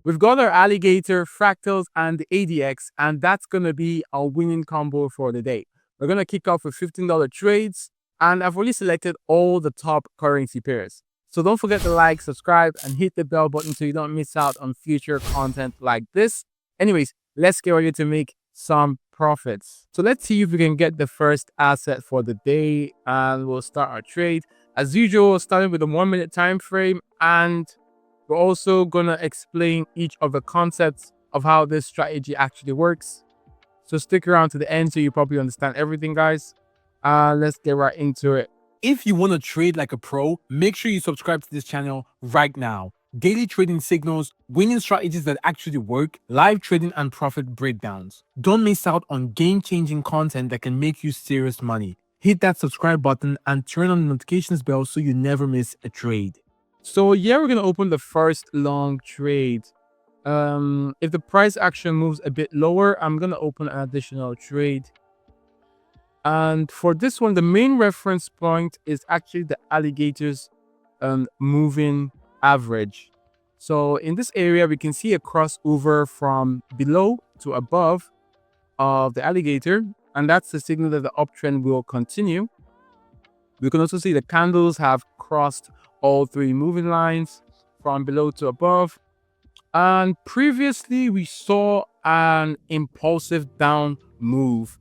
We've got our alligator, fractals, and the ADX, and that's going to be our winning combo for the day. We're going to kick off with $15 trades, and I've already selected all the top currency pairs. So don't forget to like, subscribe, and hit the bell button so you don't miss out on future content like this. Anyways, let's get ready to make some profits. So let's see if we can get the first asset for the day, and we'll start our trade. As usual, starting with a 1 minute time frame, and we're also gonna explain each of the concepts of how this strategy actually works. So stick around to the end so you probably understand everything, guys. Let's get right into it. If you want to trade like a pro, make sure you subscribe to this channel right now. Daily trading signals, winning strategies that actually work, live trading and profit breakdowns. Don't miss out on game-changing content that can make you serious money. Hit that subscribe button and turn on the notifications bell so you never miss a trade. So yeah, we're gonna open the first long trade. If the price action moves a bit lower, I'm gonna open an additional trade. And for this one, the main reference point is actually the alligator's moving average. So in this area, we can see a crossover from below to above of the alligator, and that's the signal that the uptrend will continue. We can also see the candles have crossed all three moving lines from below to above. And previously, we saw an impulsive down move.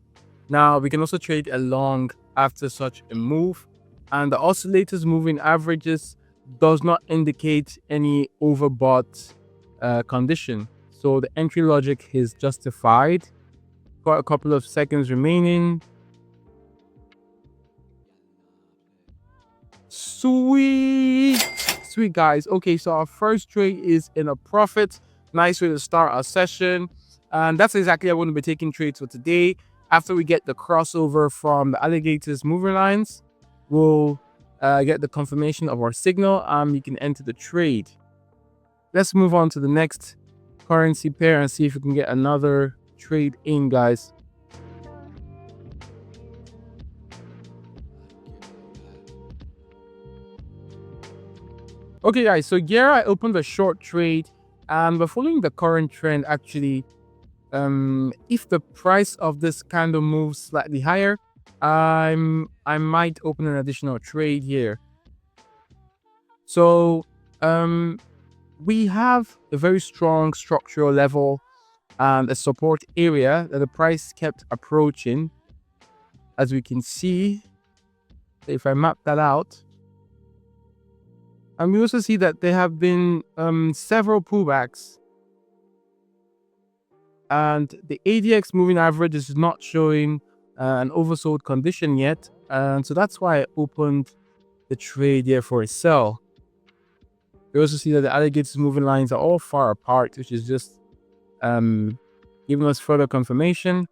Now, we can also trade along after such a move. And the oscillator's moving averages does not indicate any overbought condition. So the entry logic is justified. Got a couple of seconds remaining. Sweet guys. Okay, so our first trade is in a profit. Nice way to start our session, and that's exactly how we're going to be taking trades for today. After we get the crossover from the alligator's moving lines, we'll get the confirmation of our signal, and we can enter the trade. Let's move on to the next currency pair and see if we can get another trade in, guys. Okay, guys, so here I opened a short trade, and we're following the current trend actually. If the price of this candle moves slightly higher, I might open an additional trade here. So we have a very strong structural level and a support area that the price kept approaching. As we can see, if I map that out, and we also see that there have been several pullbacks, and the ADX moving average is not showing an oversold condition yet, and so that's why I opened the trade here for a sell. We also see that the alligator's moving lines are all far apart, which is just giving us further confirmation.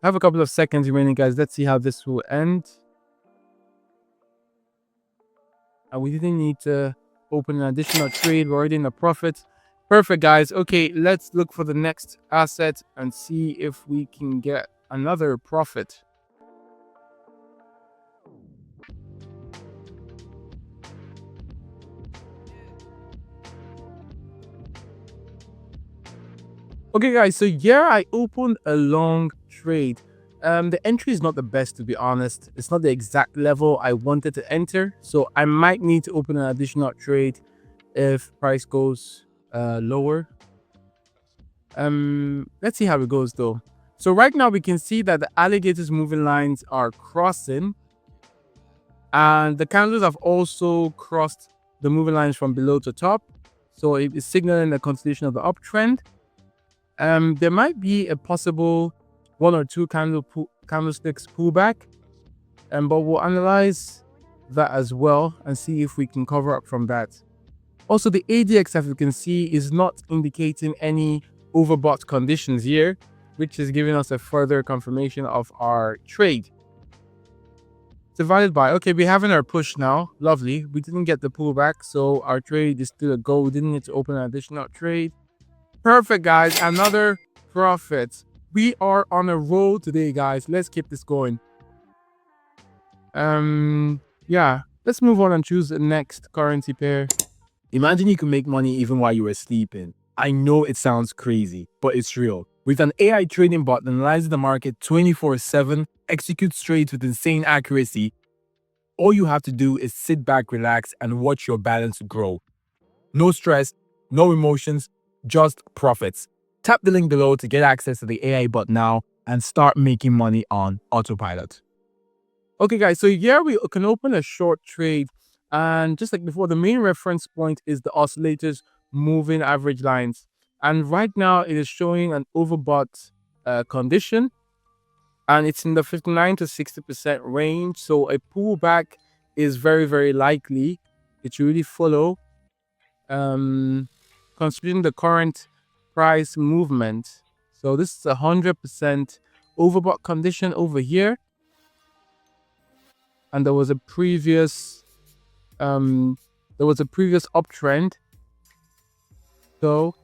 I have a couple of seconds remaining, guys. Let's see how this will end. And we didn't need to open an additional trade. We're already in a profit. Perfect, guys. Okay, let's look for the next asset and see if we can get another profit. Okay, guys, so here I opened a long trade. The entry is not the best, to be honest. It's not the exact level I wanted to enter, so I might need to open an additional trade if price goes lower. Let's see how it goes though. So right now we can see that the alligator's moving lines are crossing, and the candles have also crossed the moving lines from below to top, so it is signaling the continuation of the uptrend. There might be a possible 1 or 2 candlesticks pullback, but we'll analyze that as well and see if we can cover up from that. Also, the ADX, as you can see, is not indicating any overbought conditions here, which is giving us a further confirmation of our trade. It's a valid buy. Okay, we're having our push now. Lovely. We didn't get the pullback, so our trade is still a go. We didn't need to open an additional trade. Perfect, guys. Another profit. We are on a roll today, guys. Let's keep this going. Yeah, let's move on and choose the next currency pair. Imagine you can make money even while you were sleeping. I know it sounds crazy, but it's real. With an AI trading bot that analyzes the market 24/7, executes trades with insane accuracy, all you have to do is sit back, relax, and watch your balance grow. No stress, no emotions, just profits. Tap the link below to get access to the AI bot now and start making money on autopilot. Okay, guys, so here we can open a short trade. And just like before, the main reference point is the oscillators moving average lines. And right now it is showing an overbought condition, and it's in the 59 to 60% range. So a pullback is very, very likely. It should really follow, considering the current price movement. So this is 100% overbought condition over here. And there was a previous uptrend. So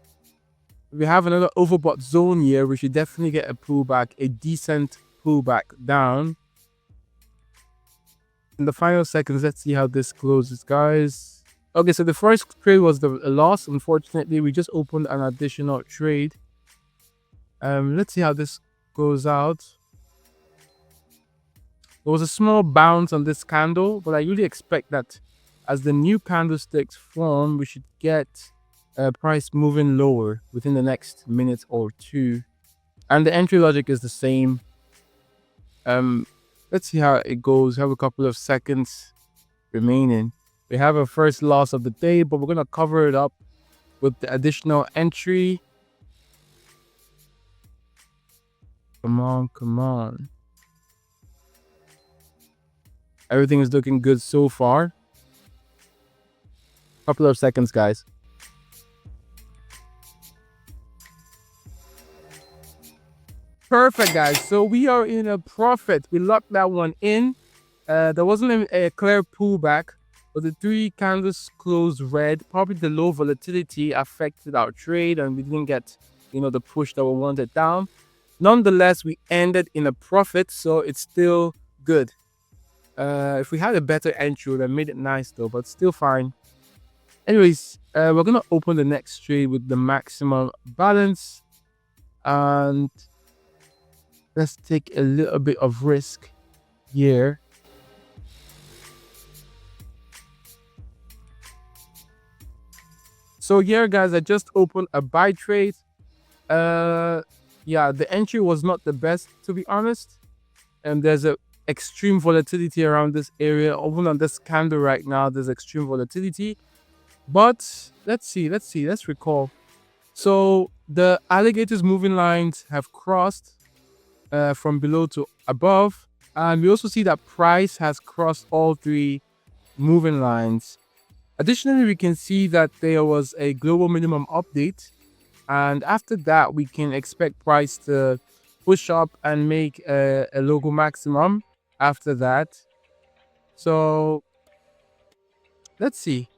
we have another overbought zone here. We should definitely get a pullback, a decent pullback down. In the final seconds, let's see how this closes, guys. Okay, so the first trade was a loss. Unfortunately, we just opened an additional trade. Let's see how this goes out. There was a small bounce on this candle, but I really expect that as the new candlesticks form, we should get price moving lower within the next minute or two. And the entry logic is the same. Let's see how it goes. We have a couple of seconds remaining. We have our first loss of the day, but we're going to cover it up with the additional entry. Come on, come on. Everything is looking good so far. Couple of seconds, guys. Perfect, guys. So we are in a profit. We locked that one in. There wasn't a clear pullback, but the three candles closed red. Probably the low volatility affected our trade, and we didn't get, the push that we wanted down. Nonetheless, we ended in a profit, so it's still good. If we had a better entry, that made it nice though, but still fine. Anyways, we're gonna open the next trade with the maximum balance, and let's take a little bit of risk here. So here, guys, I just opened a buy trade. Yeah, the entry was not the best, to be honest, and there's a extreme volatility around this area. Even on this candle right now, there's extreme volatility. But let's recall. So the alligators moving lines have crossed from below to above, and we also see that price has crossed all three moving lines. Additionally, we can see that there was a global minimum update, and after that we can expect price to push up and make a local maximum after that. So let's see.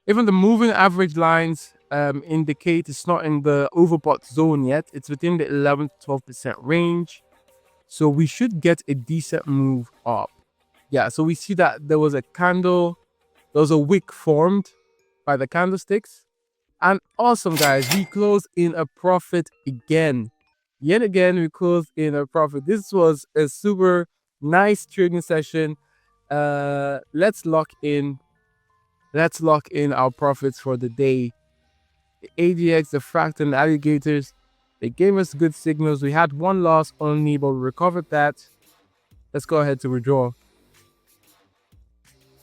Even the moving average lines indicate it's not in the overbought zone yet. It's within the 11 to 12% range. So we should get a decent move up. Yeah, so we see that there was a candle, there was a wick formed by the candlesticks. And awesome, guys, we closed in a profit again. Yet again, we closed in a profit. This was a super nice trading session. Let's lock in our profits for the day. The ADX, the fractal, and the alligators, they gave us good signals. We had one loss only, but we recovered that. Let's go ahead to withdraw.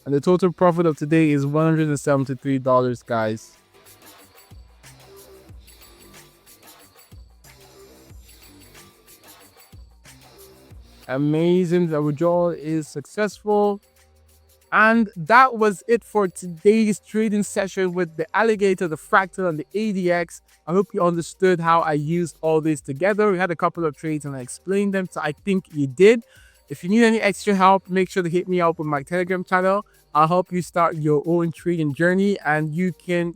And the total profit of today is $173, guys. Amazing. The withdrawal is successful. And that was it for today's trading session with the alligator, the fractal, and the ADX. I hope you understood how I used all this together. We had a couple of trades and I explained them, so I think you did. If you need any extra help, make sure to hit me up with my Telegram channel. I'll help you start your own trading journey, and you can,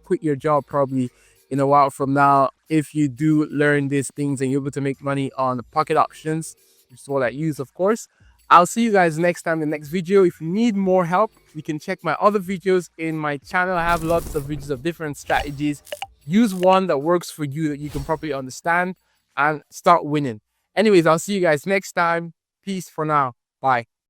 quit your job probably in a while from now if you do learn these things and you're able to make money on pocket options, which is what I use, of course. I'll see you guys next time in the next video. If you need more help, you can check my other videos in my channel. I have lots of videos of different strategies use one that works for you, that you can properly understand, and start winning. Anyways, I'll see you guys next time. Peace for now. Bye.